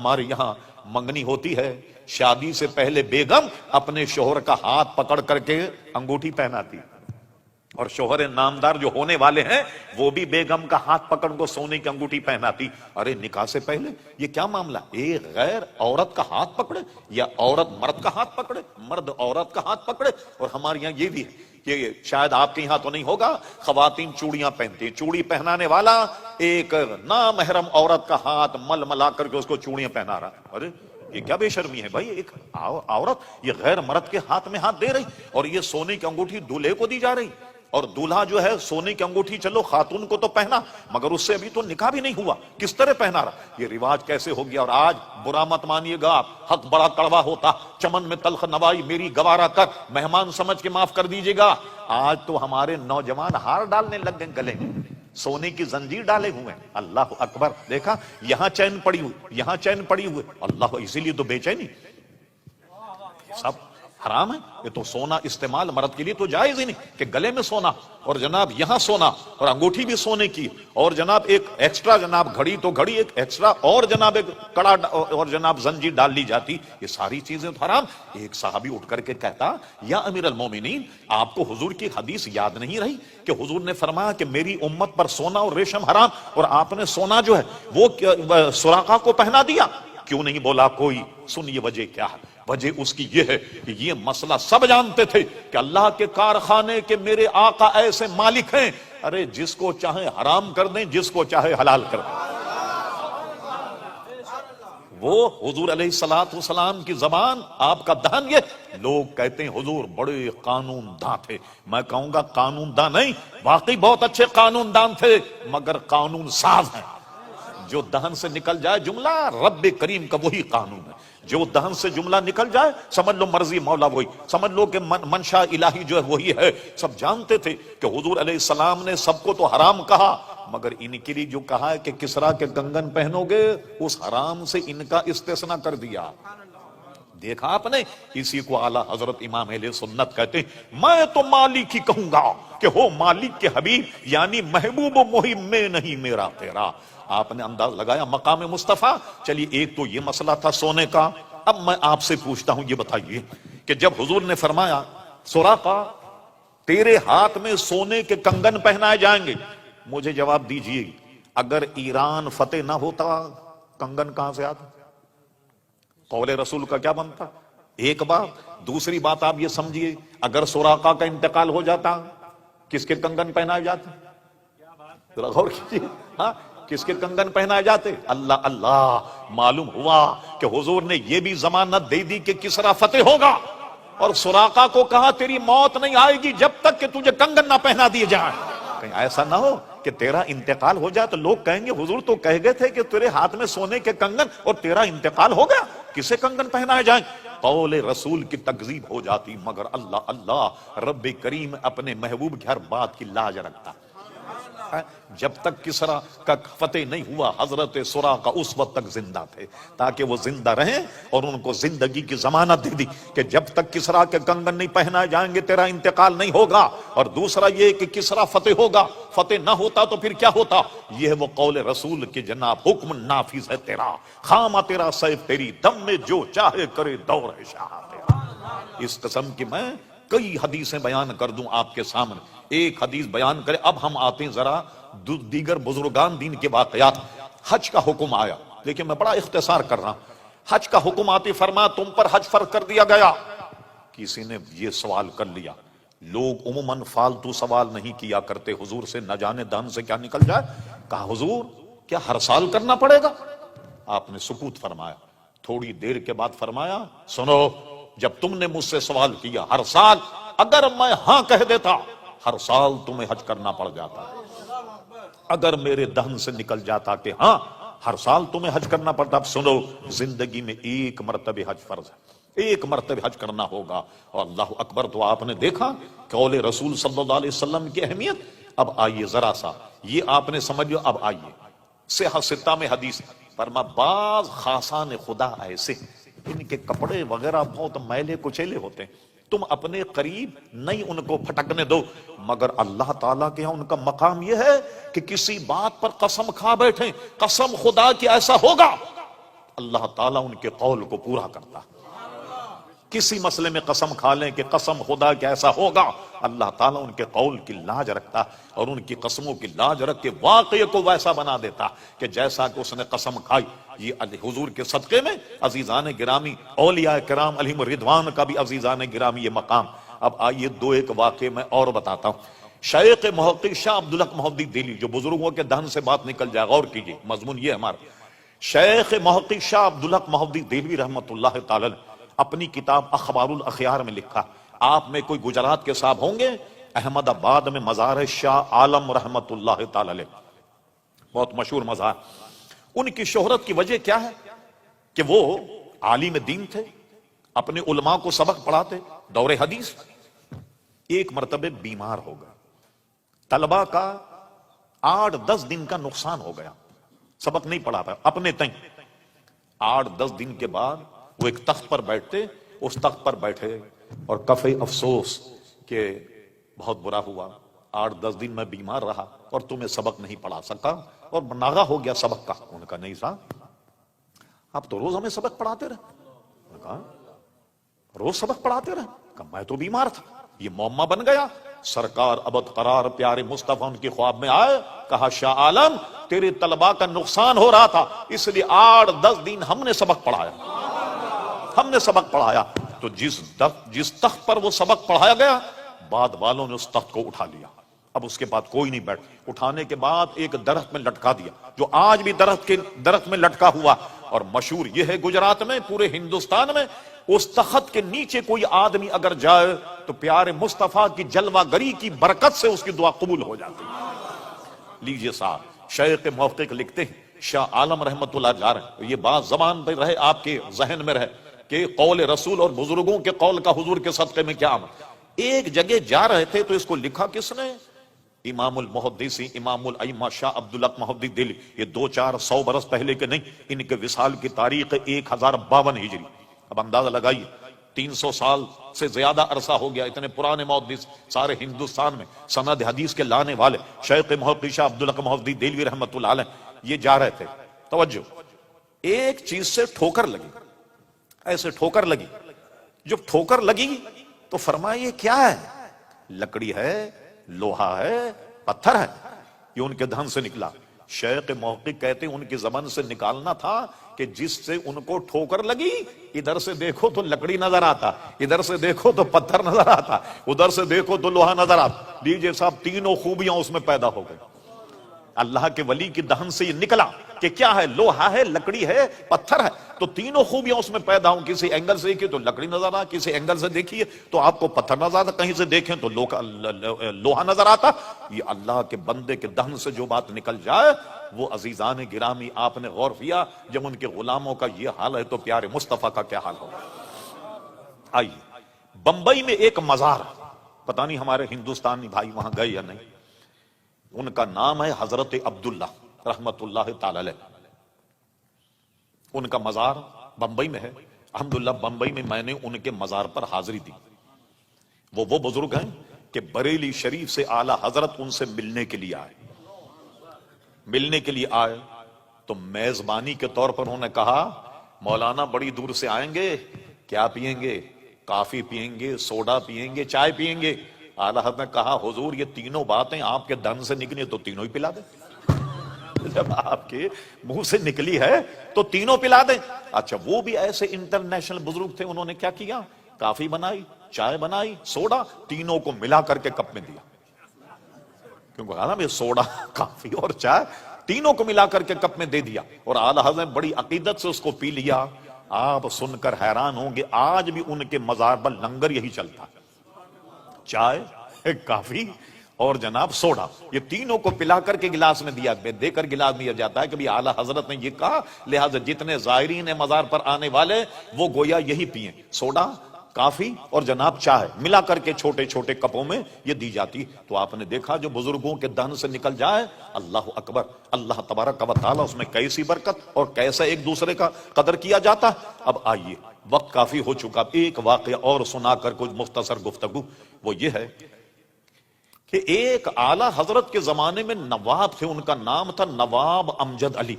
ہمارے یہاں منگنی ہوتی ہے، شادی سے پہلے بیگم اپنے شوہر کا ہاتھ پکڑ کر کے انگوٹھی پہناتی، اور شوہر نامدار جو ہونے والے ہیں وہ بھی بیگم کا ہاتھ پکڑ کو سونے کی انگوٹھی پہناتی۔ ارے نکاح سے پہلے یہ کیا معاملہ، ایک غیر عورت کا ہاتھ پکڑے یا عورت مرد کا ہاتھ پکڑے، مرد عورت کا ہاتھ پکڑے؟ اور ہمارے یہاں یہ بھی ہے کہ شاید آپ کے یہاں تو نہیں ہوگا، خواتین چوڑیاں پہنتی ہیں، چوڑی پہنانے والا ایک نامحرم عورت کا ہاتھ مل ملا کر کے اس کو چوڑیاں پہنا رہا۔ ارے یہ کیا بے شرمی ہے بھائی، ایک عورت یہ غیر مرد کے ہاتھ میں ہاتھ دے رہی، اور یہ سونے کی انگوٹھی دولہے کو دی جا رہی، اور دولہا جو ہے سونے کی انگوٹھی چلو خاتون کو تو پہنا مگر اس سے ابھی تو نکاح بھی نہیں ہوا، کس طرح پہنا رہا؟ یہ رواج کیسے ہو گیا؟ اور آج برا مت مانیے گا، حق بڑا کڑوا ہوتا، چمن میں تلخ نوائی میری گوارا کر، مہمان سمجھ کے معاف کر دیجیے گا۔ آج تو ہمارے نوجوان ہار ڈالنے لگ گئے گلے میں، سونے کی زنجیر ڈالے ہوئے ہیں۔ اللہ اکبر، دیکھا یہاں چین پڑی ہوئی، یہاں چین پڑی ہوئی، اللہ، اسی لیے تو بے چینی، سب حرام ہے۔ یہ تو سونا استعمال مرد کے لیے تو جائز ہی نہیں کہ گلے میں سونا، اور جناب یہاں سونا، اور انگوٹھی بھی سونے کی، اور جناب ایک ایکسٹرا، جناب گھڑی تو گھڑی ایک ایکسٹرا، اور جناب ایک کڑا، اور جناب زنجیر ڈال لی جاتی، یہ ساری چیزیں تو حرام۔ ایک صحابی اٹھ کر کے کہتا، یا امیر المومنین، آپ کو حضور کی حدیث یاد نہیں رہی کہ حضور نے فرمایا کہ میری امت پر سونا اور ریشم حرام، اور آپ نے سونا جو ہے وہ سراقہ کو پہنا دیا، کیوں نہیں بولا کوئی؟ سنیے وجہ کیا ہے، وجہ اس کی یہ ہے کہ یہ مسئلہ سب جانتے تھے کہ اللہ کے کارخانے کے میرے آقا ایسے مالک ہیں، ارے جس کو چاہے حرام کر دیں، جس کو چاہے حلال کر دیں۔ وہ حضور علیہ الصلوۃ والسلام کی زبان، آپ کا دہن، یہ لوگ کہتے ہیں حضور بڑے قانون داں تھے، میں کہوں گا قانون داں نہیں، واقعی بہت اچھے قانون دان تھے، مگر قانون ساز ہیں۔ جو دہن سے نکل جائے جملہ رب کریم کا وہی قانون ہے، جو دہن سے جملہ نکل جائے سمجھ لو مرضی مولا وہی، سمجھ لو کہ منشا الہی جو ہے وہی ہے۔ سب جانتے تھے کہ حضور علیہ السلام نے سب کو تو حرام کہا، مگر ان کے لیے جو کہا ہے کہ کسرا کے کنگن پہنو گے، اس حرام سے ان کا استثناء کر دیا۔ دیکھا آپ نے، اسی کو اعلیٰ حضرت امام اہل سنت کہتے ہیں، میں تو مالک ہی کہوں گا کہ ہو مالک کے حبیب، یعنی محبوب و محب میں نہیں میرا تیرا۔ آپ نے انداز لگایا مقام مصطفیٰ۔ چلیے ایک تو یہ مسئلہ تھا سونے کا، اب میں آپ سے پوچھتا ہوں، یہ بتائیے کہ جب حضور نے فرمایا سراقہ تیرے ہاتھ میں سونے کے کنگن پہنائے جائیں گے، مجھے جواب دیجئے اگر ایران فتح نہ ہوتا کنگن کہاں سے آتا؟ قول رسول کا کیا بنتا؟ ایک بات۔ دوسری بات آپ یہ سمجھیے، اگر سراقہ کا انتقال ہو جاتا کس کے کنگن پہنائے جاتے؟ ذرا غور کیجیے، ہاں کس کے کنگن پہنائے جاتے؟ اللہ اللہ، معلوم ہوا کہ حضور نے یہ بھی ضمانت دے دی کہ کسرا فتح ہوگا، اور سراقہ کو کہا تیری موت نہیں آئے گی جب تک کہ تجھے کنگن نہ پہنا دیے جائیں۔ کہیں ایسا نہ ہو کہ تیرا انتقال ہو جائے تو لوگ کہیں گے حضور تو کہہ گئے تھے کہ تیرے ہاتھ میں سونے کے کنگن، اور تیرا انتقال ہو گیا، کسے کنگن پہنائے جائیں؟ قول رسول کی تکذیب ہو جاتی، مگر اللہ اللہ، رب کریم اپنے محبوب کی ہر بات کی لاج رکھتا۔ جب تک کسرا کا فتح نہیں ہوا حضرت سراقہ اس وقت تک زندہ تھے، تاکہ وہ زندہ رہیں، اور ان کو زندگی کی ضمانت دے دی کہ جب تک کسرا کے کنگن نہیں پہنائے جائیں گے تیرا انتقال نہیں ہوگا۔ اور دوسرا یہ کہ کسرا فتح ہوگا، فتح نہ ہوتا تو پھر کیا ہوتا؟ یہ ہے وہ قول رسول کہ جناب حکم نافذ ہے تیرا، خامہ تیرا سیف تیری دم میں جو چاہے کرے دور ہے شاہ تیرا۔ اس قسم کی میں کئی حدیثیں بیان کر دوں آپ کے سامنے، ایک حدیث بیان کرے۔ اب ہم آتے ہیں ذرا دیگر بزرگان دین کے واقعات۔ حج کا حکم آیا، لیکن میں بڑا اختصار کر رہا ہوں۔ حج کا حکم آتے فرمایا تم پر حج فرض کر دیا گیا۔ کسی نے یہ سوال کر لیا، لوگ عموماً فالتو سوال نہیں کیا کرتے حضور سے، نہ جانے دہن سے کیا نکل جائے۔ کہا حضور کیا ہر سال کرنا پڑے گا؟ آپ نے سکوت فرمایا، تھوڑی دیر کے بعد فرمایا سنو، جب تم نے مجھ سے سوال کیا ہر سال، اگر میں ہاں کہہ دیتا ہر سال تمہیں حج کرنا پڑ جاتا، اگر میرے دہن سے نکل جاتا کہ ہاں ہر سال تمہیں حج کرنا پڑتا۔ اب سنو، زندگی میں ایک مرتبہ حج فرض ہے، ایک مرتبہ حج کرنا ہوگا۔ اور اللہ اکبر، تو آپ نے دیکھا قول رسول صلی اللہ علیہ وسلم کی اہمیت۔ اب آئیے ذرا سا، یہ آپ نے سمجھ لو۔ اب آئیے صحیح ستہ میں حدیث فرما بعض خاصان خدا ایسے ان کے کپڑے وغیرہ بہت میلے کچیلے ہوتے ہیں، تم اپنے قریب نہیں ان کو پھٹکنے دو، مگر اللہ تعالیٰ کے یہاں ان کا مقام یہ ہے کہ کسی بات پر قسم کھا بیٹھیں، قسم خدا کی ایسا ہوگا اللہ تعالیٰ ان کے قول کو پورا کرتا. کسی مسئلے میں قسم کھا لیں کہ قسم خدا کہ ایسا ہوگا، اللہ تعالیٰ ان کے قول کی لاج رکھتا اور ان کی قسموں کی لاج رکھ کے واقعے کو ویسا بنا دیتا کہ جیسا کہ اس نے قسم کھائی. یہ حضور کے صدقے میں عزیزان گرامی، اولیاء کرام علیہم الرضوان کا بھی عزیزان گرامی یہ مقام. اب آئیے دو ایک واقعے میں اور بتاتا ہوں. شیخ محقق شاہ عبدالحق محدث دہلوی، جو بزرگوں کے دہن سے بات نکل جائے، غور کیجیے مضمون یہ ہمارا. شیخ محقق شاہ عبدالحق محدث دہلوی رحمۃ اللہ تعالی اپنی کتاب اخبار الاخیار میں لکھا. آپ میں کوئی گجرات کے صاحب ہوں گے، احمد آباد میں مزار ہے شاہ عالم رحمۃ اللہ تعالی علیہ، بہت مشہور مزار. ان کی شہرت کی وجہ کیا ہے کہ وہ عالم دین تھے، اپنے علماء کو سبق پڑھاتے دور حدیث. ایک مرتبہ بیمار ہو گئے، طلبہ کا 8-10 دن کا نقصان ہو گیا، سبق نہیں پڑھا پایا اپنے تئیں. 8-10 دن کے بعد وہ ایک تخت پر بیٹھتے، اس تخت پر بیٹھے اور کفے افسوس کہ بہت برا ہوا، 8-10 دن میں بیمار رہا اور تمہیں سبق نہیں پڑھا سکا اور ناغہ ہو گیا سبق کا. انہوں نے کہا نہیں صاحب، آپ تو روز ہمیں سبق پڑھاتے رہے. انہوں نے کہا روز سبق پڑھاتے رہے. کہا میں تو بیمار تھا، یہ معمہ بن گیا. سرکار ابد قرار پیارے مصطفیٰ ان کی خواب میں آئے، کہا شاہ عالم تیرے طلباء کا نقصان ہو رہا تھا، اس لیے 8-10 دن ہم نے سبق پڑھایا، ہم نے سبق پڑھایا. تو جس تخت پر وہ سبق پڑھایا گیا، بعد والوں نے اس تخت کو اٹھا لیا. اب اس کے بعد کوئی نہیں بیٹھ. اٹھانے کے بعد ایک درخت میں لٹکا دیا، جو آج بھی درخت میں لٹکا ہوا. اور مشہور یہ ہے گجرات میں، پورے ہندوستان میں، اس تخت کے نیچے کوئی آدمی اگر جائے تو پیارے مصطفیٰ کی جلوہ گری کی برکت سے اس کی دعا قبول ہو جاتی. لیجئے صاحب، شیخ محقق لکھتے ہیں، شاہ عالم رحمت اللہ جا رہے ہیں، یہ بات زبان پہ رہے، آپ کے ذہن میں رہے کہ قول رسول اور بزرگوں کے قول کا حضور کے صدقے میں کیا عمل. ایک جگہ جا رہے تھے تو اس کو لکھا کس نے؟ امام المحدثین امام الائمہ شاہ عبدالحق محدث دہلوی. یہ 200-400 برس پہلے کے نہیں، ان کے وصال کی تاریخ 1052 ہجری. اب اندازہ لگائیے، 300 سال سے زیادہ عرصہ ہو گیا. اتنے پرانے محدث سارے ہندوستان میں سند حدیث کے لانے والے شیخ محقق شاہ عبدالحق محدث دہلوی رحمۃ اللہ علیہ یہ جا رہے تھے. توجہ، ایک چیز سے ٹھوکر لگی، ایسے ٹھوکر لگی. جب ٹھوکر لگی تو فرمایا یہ کیا ہے؟ لکڑی ہے، لوہا ہے، پتھر ہے. یہ ان کے دہن سے نکلا. شیخ محقق کہتے ہیں ان کی زبان سے نکالنا تھا کہ جس سے ان کو ٹھوکر لگی، ادھر سے دیکھو تو لکڑی نظر آتا، ادھر سے دیکھو تو پتھر نظر آتا، ادھر سے دیکھو تو لوہا نظر آتا. لیجئے صاحب، تینوں خوبیاں اس میں پیدا ہو گئی. اللہ کے ولی کی دہن سے یہ نکلا کہ کیا ہے؟ لوہا ہے، لکڑی ہے، پتھر ہے. تو تینوں خوبیاں اس میں پیدا ہوں. کسی اینگل سے دیکھیے تو لکڑی نظر آتا، کسی اینگل سے دیکھیے تو آپ کو پتھر نظر آتا، کہیں سے دیکھیں تو لوہا نظر آتا. یہ اللہ کے بندے کے دہن سے جو بات نکل جائے، وہ عزیزان گرامی آپ نے غور کیا، جب ان کے غلاموں کا یہ حال ہے تو پیارے مصطفیٰ کا کیا حال ہوگا. آئیے، بمبئی میں ایک مزار، پتہ نہیں ہمارے ہندوستانی بھائی وہاں گئے یا نہیں، ان کا نام ہے حضرت عبداللہ رحمت اللہ تعالی علیہ. ان کا مزار بمبئی میں ہے. الحمدللہ بمبئی میں میں نے ان کے مزار پر حاضری دی. وہ بزرگ ہیں کہ بریلی شریف سے اعلی حضرت ان سے ملنے کے لیے آئے تو میزبانی کے طور پر انہوں نے کہا مولانا بڑی دور سے آئیں گے، کیا پیئیں گے؟ کافی پیئیں گے، سوڈا پیئیں گے، چائے پیئیں گے؟ اعلیٰ حضرت نے کہا حضور یہ تینوں باتیں آپ کے دہن سے نکلی تو تینوں ہی پلا دیں. جب آپ کے منہ سے نکلی ہے تو تینوں پلا دیں. اچھا، وہ بھی ایسے انٹرنیشنل بزرگ تھے، انہوں نے کیا کیا؟ کافی بنائی، چائے بنائی، سوڈا، تینوں کو ملا کر کے کپ میں دیا. کیونکہ کہا نا میں سوڈا، کافی اور چائے تینوں کو ملا کر کے کپ میں دے دیا. اور اعلیٰ حضرت نے بڑی عقیدت سے اس کو پی لیا. آپ سن کر حیران ہوں گے، آج بھی ان کے مزار پر لنگر یہی چلتا ہے، چائے، کافی اور جناب سوڈا. یہ تینوں کو پلا کر کے گلاس میں دے کر گلاس میں دیا جاتا ہے کہ اعلیٰ حضرت نے یہ کہا، لہذا جتنے زائرین مزار پر آنے والے وہ گویا یہی پئیں، سوڈا، کافی اور جناب چائے ملا کر کے چھوٹے چھوٹے کپوں میں یہ دی جاتی. تو آپ نے دیکھا جو بزرگوں کے دہن سے نکل جائے، اللہ اکبر، اللہ تبارک و تعالی اس میں کیسی برکت اور کیسا ایک دوسرے کا قدر کیا جاتا. اب آئیے، وقت کافی ہو چکا، ایک واقعہ اور سنا کر کچھ مختصر گفتگو. وہ یہ ہے کہ ایک اعلی حضرت کے زمانے میں نواب تھے، ان کا نام تھا نواب امجد علی.